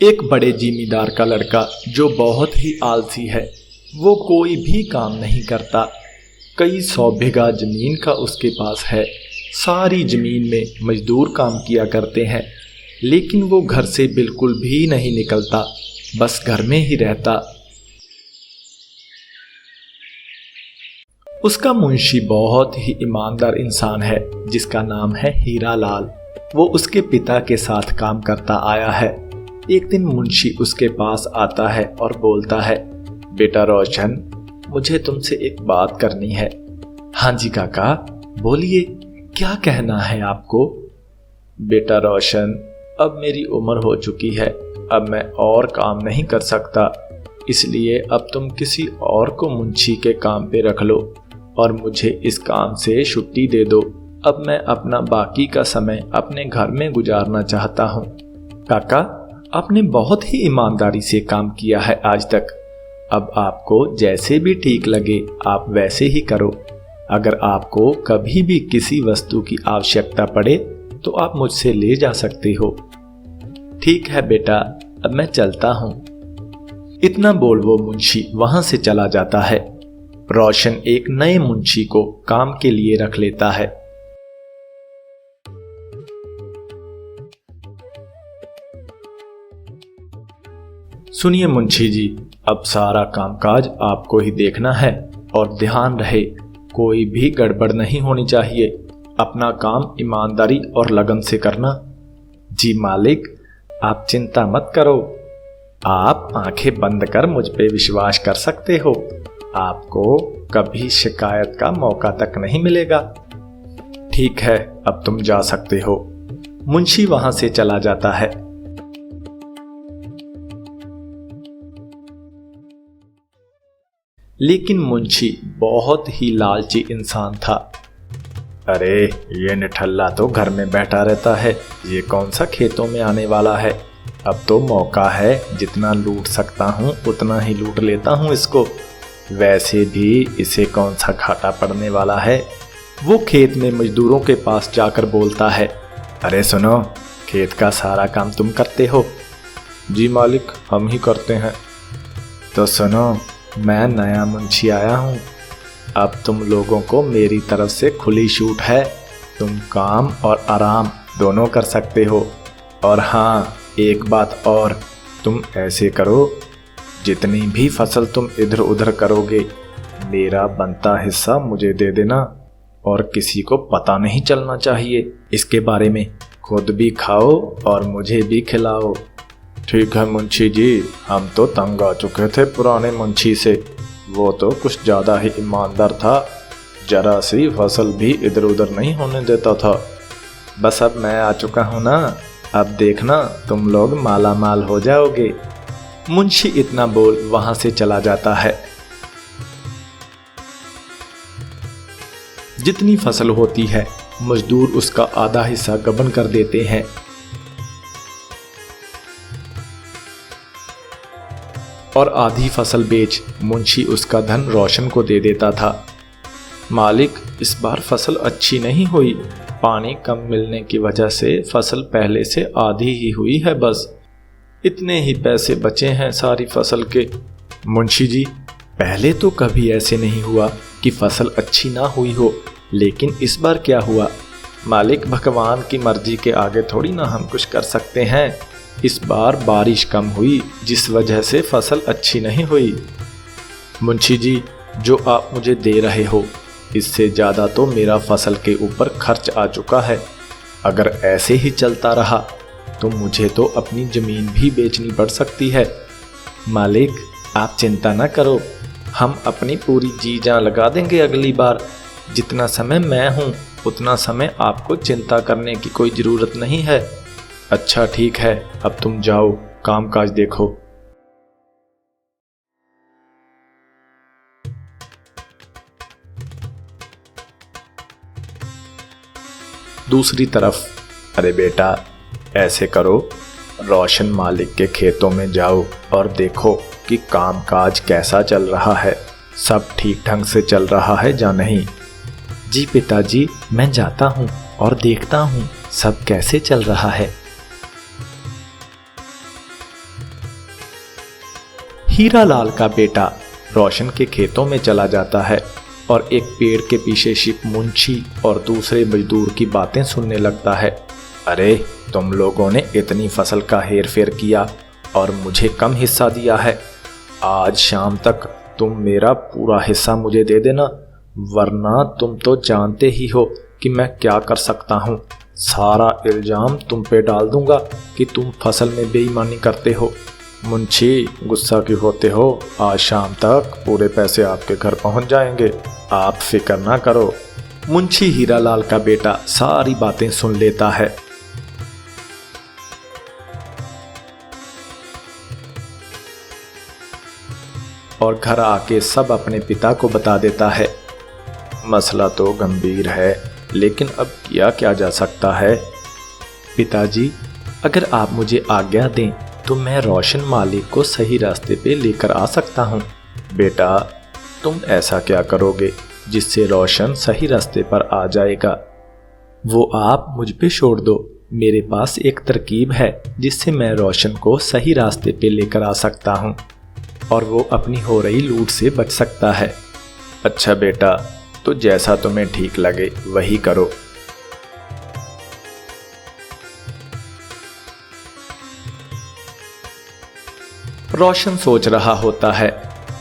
एक बड़े जिम्मेदार का लड़का जो बहुत ही आलसी है, वो कोई भी काम नहीं करता। कई 100 बीघा जमीन का उसके पास है। सारी जमीन में मजदूर काम किया करते हैं, लेकिन वो घर से बिल्कुल भी नहीं निकलता, बस घर में ही रहता। उसका मुंशी बहुत ही ईमानदार इंसान है, जिसका नाम है हीरा लाल। वो उसके पिता के साथ काम करता आया है। एक दिन मुंशी उसके पास आता है और बोलता है, बेटा रोशन, मुझे तुमसे एक बात करनी है। हाँ जी काका, बोलिए, क्या कहना है आपको? बेटा रोशन, अब मेरी उम्र हो चुकी है, अब मैं और काम नहीं कर सकता, इसलिए अब तुम किसी और को मुंशी के काम पे रख लो और मुझे इस काम से छुट्टी दे दो। अब मैं अपना बाकी का समय अपने घर में गुजारना चाहता हूँ। काका, आपने बहुत ही ईमानदारी से काम किया है आज तक। अब आपको जैसे भी ठीक लगे आप वैसे ही करो। अगर आपको कभी भी किसी वस्तु की आवश्यकता पड़े तो आप मुझसे ले जा सकते हो। ठीक है बेटा, अब मैं चलता हूँ। इतना बोल वो मुंशी वहां से चला जाता है। रोशन एक नए मुंशी को काम के लिए रख लेता है। सुनिए मुंशी जी, अब सारा कामकाज आपको ही देखना है और ध्यान रहे कोई भी गड़बड़ नहीं होनी चाहिए। अपना काम ईमानदारी और लगन से करना। जी मालिक, आप चिंता मत करो। आप आंखें बंद कर मुझ पे विश्वास कर सकते हो। आपको कभी शिकायत का मौका तक नहीं मिलेगा। ठीक है, अब तुम जा सकते हो। मुंशी वहां से चला जाता है। लेकिन मुंशी बहुत ही लालची इंसान था। अरे ये निठल्ला तो घर में बैठा रहता है, ये कौन सा खेतों में आने वाला है। अब तो मौका है, जितना लूट सकता हूँ उतना ही लूट लेता हूँ इसको। वैसे भी इसे कौन सा घाटा पड़ने वाला है। वो खेत में मजदूरों के पास जाकर बोलता है, अरे सुनो, खेत का सारा काम तुम करते हो? जी मालिक, हम ही करते हैं। तो सुनो, मैं नया मुंशी आया हूँ। अब तुम लोगों को मेरी तरफ से खुली छूट है। तुम काम और आराम दोनों कर सकते हो। और हाँ, एक बात और, तुम ऐसे करो, जितनी भी फसल तुम इधर उधर करोगे, मेरा बनता हिस्सा मुझे दे देना और किसी को पता नहीं चलना चाहिए इसके बारे में। खुद भी खाओ और मुझे भी खिलाओ। ठीक है मुंशी जी, हम तो तंग आ चुके थे पुराने मुंशी से। वो तो कुछ ज़्यादा ही ईमानदार था, जरा सी फसल भी इधर उधर नहीं होने देता था। बस अब मैं आ चुका हूँ ना, अब देखना तुम लोग माला माल हो जाओगे। मुंशी इतना बोल वहां से चला जाता है। जितनी फसल होती है, मजदूर उसका आधा हिस्सा गबन कर देते हैं। और आधी फसल बेच मुंशी उसका धन रोशन को दे देता था। मालिक, इस बार फसल अच्छी नहीं हुई। पानी कम मिलने की वजह से फसल पहले से आधी ही हुई है। बस इतने ही पैसे बचे हैं सारी फसल के। मुंशी जी, पहले तो कभी ऐसे नहीं हुआ कि फसल अच्छी ना हुई हो, लेकिन इस बार क्या हुआ? मालिक, भगवान की मर्जी के आगे थोड़ी ना हम कुछ कर सकते हैं। इस बार बारिश कम हुई, जिस वजह से फसल अच्छी नहीं हुई। मुंशी जी, जो आप मुझे दे रहे हो, इससे ज़्यादा तो मेरा फसल के ऊपर खर्च आ चुका है। अगर ऐसे ही चलता रहा तो मुझे तो अपनी ज़मीन भी बेचनी पड़ सकती है। मालिक, आप चिंता न करो, हम अपनी पूरी जी जान लगा देंगे अगली बार। जितना समय मैं हूँ उतना समय आपको चिंता करने की कोई ज़रूरत नहीं है। अच्छा ठीक है, अब तुम जाओ, काम काज देखो। दूसरी तरफ, अरे बेटा, ऐसे करो, रोशन मालिक के खेतों में जाओ और देखो कि काम काज कैसा चल रहा है, सब ठीक ढंग से चल रहा है या नहीं। जी पिताजी, मैं जाता हूँ और देखता हूँ सब कैसे चल रहा है। हीरालाल का बेटा रोशन के खेतों में चला जाता है और एक पेड़ के पीछे छिप मुंशी और दूसरे मजदूर की बातें सुनने लगता है। अरे, तुम लोगों ने इतनी फसल का हेर फेर किया और मुझे कम हिस्सा दिया है। आज शाम तक तुम मेरा पूरा हिस्सा मुझे दे देना, वरना तुम तो जानते ही हो कि मैं क्या कर सकता हूँ। सारा इल्जाम तुम पे डाल दूंगा कि तुम फसल में बेईमानी करते हो। मुंशी, गुस्सा क्यों होते हो? आज शाम तक पूरे पैसे आपके घर पहुंच जाएंगे, आप फिक्र ना करो। मुंशी हीरालाल का बेटा सारी बातें सुन लेता है। और घर आके सब अपने पिता को बता देता है। मसला तो गंभीर है, लेकिन अब किया क्या जा सकता है? पिताजी, अगर आप मुझे आज्ञा दें तो मैं रोशन मालिक को सही रास्ते पे लेकर आ सकता हूँ। बेटा, तुम ऐसा क्या करोगे जिससे रोशन सही रास्ते पर आ जाएगा? वो आप मुझ पे छोड़ दो। मेरे पास एक तरकीब है जिससे मैं रोशन को सही रास्ते पे लेकर आ सकता हूँ और वो अपनी हो रही लूट से बच सकता है। अच्छा बेटा, तो जैसा तुम्हें ठीक लगे वही करो। रोशन सोच रहा होता है,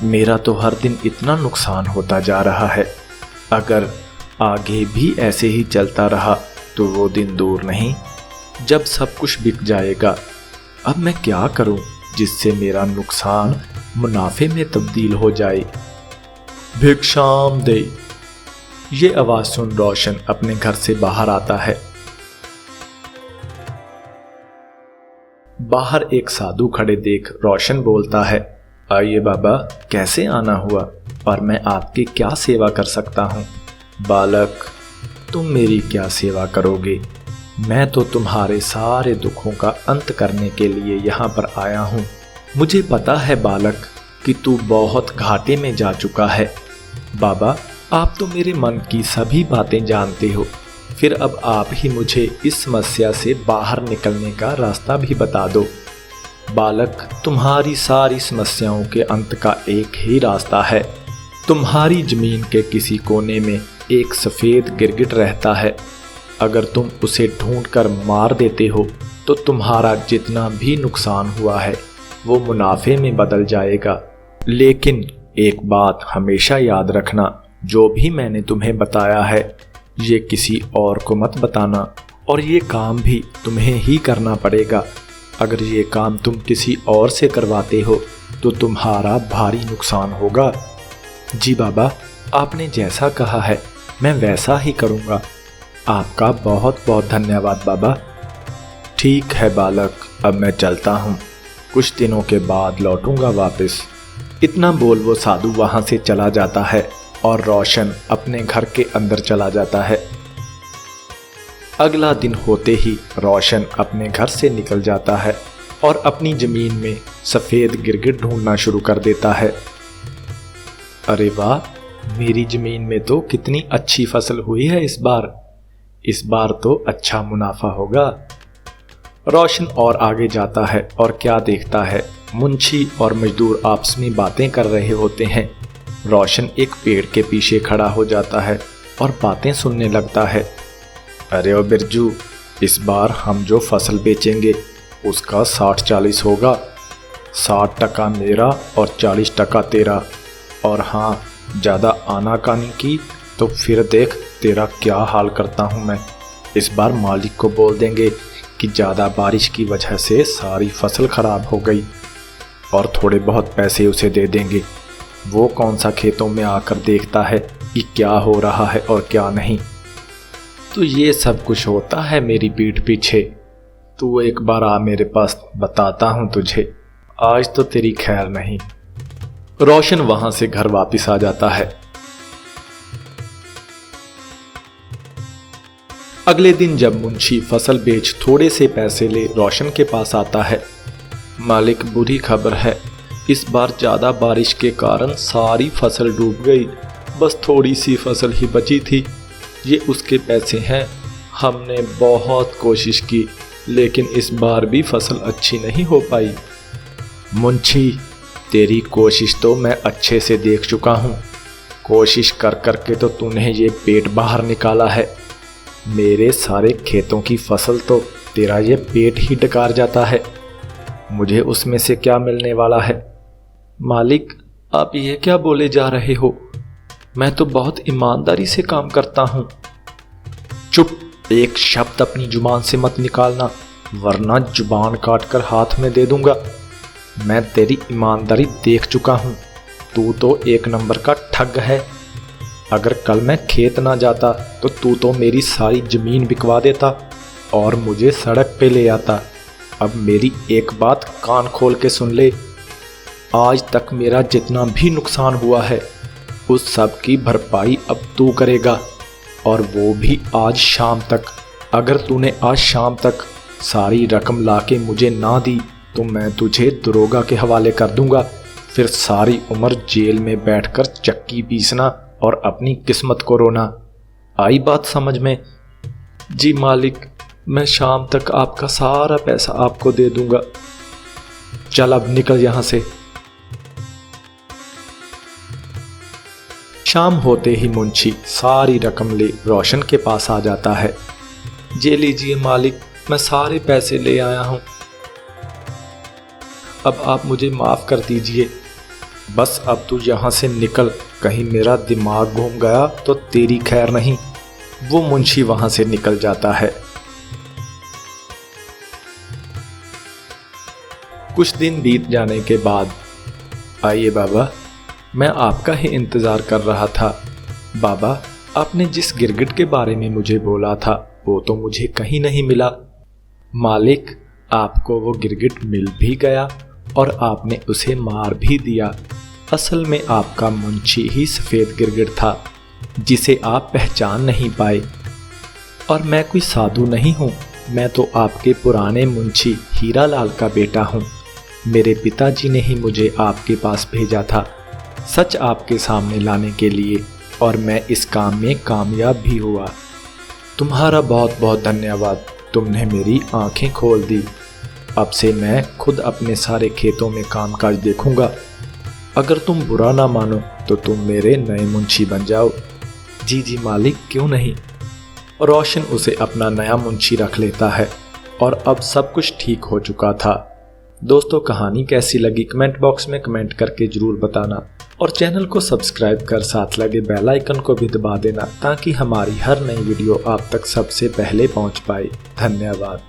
मेरा तो हर दिन इतना नुकसान होता जा रहा है। अगर आगे भी ऐसे ही चलता रहा तो वो दिन दूर नहीं जब सब कुछ बिक जाएगा। अब मैं क्या करूं जिससे मेरा नुकसान मुनाफे में तब्दील हो जाए? भिक्षाम दे। ये आवाज सुन रोशन अपने घर से बाहर आता है। बाहर एक साधु खड़े देख रोशन बोलता है, आइए बाबा, कैसे आना हुआ और मैं आपकी क्या सेवा कर सकता हूँ? बालक, तुम मेरी क्या सेवा करोगे? मैं तो तुम्हारे सारे दुखों का अंत करने के लिए यहाँ पर आया हूँ। मुझे पता है बालक कि तू बहुत घाटे में जा चुका है। बाबा, आप तो मेरे मन की सभी बातें जानते हो, फिर अब आप ही मुझे इस समस्या से बाहर निकलने का रास्ता भी बता दो। बालक, तुम्हारी सारी समस्याओं के अंत का एक ही रास्ता है। तुम्हारी जमीन के किसी कोने में एक सफ़ेद गिरगिट रहता है। अगर तुम उसे ढूंढकर मार देते हो तो तुम्हारा जितना भी नुकसान हुआ है वो मुनाफे में बदल जाएगा। लेकिन एक बात हमेशा याद रखना, जो भी मैंने तुम्हें बताया है ये किसी और को मत बताना, और ये काम भी तुम्हें ही करना पड़ेगा। अगर ये काम तुम किसी और से करवाते हो तो तुम्हारा भारी नुकसान होगा। जी बाबा, आपने जैसा कहा है मैं वैसा ही करूँगा। आपका बहुत बहुत धन्यवाद बाबा। ठीक है बालक, अब मैं चलता हूँ, कुछ दिनों के बाद लौटूंगा वापस। इतना बोल वो साधु वहाँ से चला जाता है और रोशन अपने घर के अंदर चला जाता है। अगला दिन होते ही रोशन अपने घर से निकल जाता है और अपनी जमीन में सफ़ेद गिरगिट ढूंढना शुरू कर देता है। अरे वाह, मेरी जमीन में तो कितनी अच्छी फसल हुई है इस बार तो अच्छा मुनाफा होगा। रोशन और आगे जाता है और क्या देखता है, मुंशी और मजदूर आपस में बातें कर रहे होते हैं। रोशन एक पेड़ के पीछे खड़ा हो जाता है और बातें सुनने लगता है। अरे ओ बिरजू, इस बार हम जो फसल बेचेंगे उसका 60-40 होगा। 60% मेरा और 40% तेरा। और हाँ, ज़्यादा आनाकानी की तो फिर देख तेरा क्या हाल करता हूँ मैं। इस बार मालिक को बोल देंगे कि ज़्यादा बारिश की वजह से सारी फसल खराब हो गई और थोड़े बहुत पैसे उसे दे देंगे। वो कौन सा खेतों में आकर देखता है कि क्या हो रहा है और क्या नहीं। तो ये सब कुछ होता है मेरी पीठ पीछे। तू एक बार आ मेरे पास, बताता हूँ तुझे। आज तो तेरी खैर नहीं। रोशन वहां से घर वापस आ जाता है। अगले दिन जब मुंशी फसल बेच थोड़े से पैसे ले रोशन के पास आता है। मालिक, बुरी खबर है, इस बार ज़्यादा बारिश के कारण सारी फसल डूब गई। बस थोड़ी सी फसल ही बची थी। ये उसके पैसे हैं। हमने बहुत कोशिश की लेकिन इस बार भी फसल अच्छी नहीं हो पाई। मुंशी, तेरी कोशिश तो मैं अच्छे से देख चुका हूँ। कोशिश कर कर के तो तूने ये पेट बाहर निकाला है। मेरे सारे खेतों की फसल तो तेरा ये पेट ही डकार जाता है। मुझे उसमें से क्या मिलने वाला है? मालिक, आप ये क्या बोले जा रहे हो? मैं तो बहुत ईमानदारी से काम करता हूँ। चुप! एक शब्द अपनी जुबान से मत निकालना, वरना जुबान काटकर हाथ में दे दूंगा। मैं तेरी ईमानदारी देख चुका हूँ। तू तो एक नंबर का ठग है। अगर कल मैं खेत ना जाता तो तू तो मेरी सारी जमीन बिकवा देता और मुझे सड़क पे ले आता। अब मेरी एक बात कान खोल के सुन ले। आज तक मेरा जितना भी नुकसान हुआ है उस सब की भरपाई अब तू करेगा, और वो भी आज शाम तक। अगर तूने आज शाम तक सारी रकम लाके मुझे ना दी तो मैं तुझे दरोगा के हवाले कर दूंगा। फिर सारी उम्र जेल में बैठकर चक्की पीसना और अपनी किस्मत को रोना। आई बात समझ में? जी मालिक, मैं शाम तक आपका सारा पैसा आपको दे दूंगा। चल अब निकल यहां से। शाम होते ही मुंशी सारी रकम ले रोशन के पास आ जाता है। ये लीजिए मालिक, मैं सारे पैसे ले आया हूं। अब आप मुझे माफ कर दीजिए। बस अब तू यहां से निकल, कहीं मेरा दिमाग घूम गया तो तेरी खैर नहीं। वो मुंशी वहां से निकल जाता है। कुछ दिन बीत जाने के बाद, आइए बाबा, मैं आपका ही इंतजार कर रहा था। बाबा, आपने जिस गिरगिट के बारे में मुझे बोला था वो तो मुझे कहीं नहीं मिला। मालिक, आपको वो गिरगिट मिल भी गया और आपने उसे मार भी दिया। असल में आपका मुंशी ही सफ़ेद गिरगिट था जिसे आप पहचान नहीं पाए। और मैं कोई साधु नहीं हूँ, मैं तो आपके पुराने मुंशी हीरा लाल का बेटा हूँ। मेरे पिताजी ने ही मुझे आपके पास भेजा था सच आपके सामने लाने के लिए, और मैं इस काम में कामयाब भी हुआ। तुम्हारा बहुत बहुत धन्यवाद, तुमने मेरी आंखें खोल दी। अब से मैं खुद अपने सारे खेतों में कामकाज देखूंगा। अगर तुम बुरा ना मानो तो तुम मेरे नए मुंशी बन जाओ। जी जी मालिक, क्यों नहीं। रोशन उसे अपना नया मुंशी रख लेता है और अब सब कुछ ठीक हो चुका था। दोस्तों, कहानी कैसी लगी कमेंट बॉक्स में कमेंट करके जरूर बताना, और चैनल को सब्सक्राइब कर साथ लगे बेल आइकन को भी दबा देना ताकि हमारी हर नई वीडियो आप तक सबसे पहले पहुंच पाए। धन्यवाद।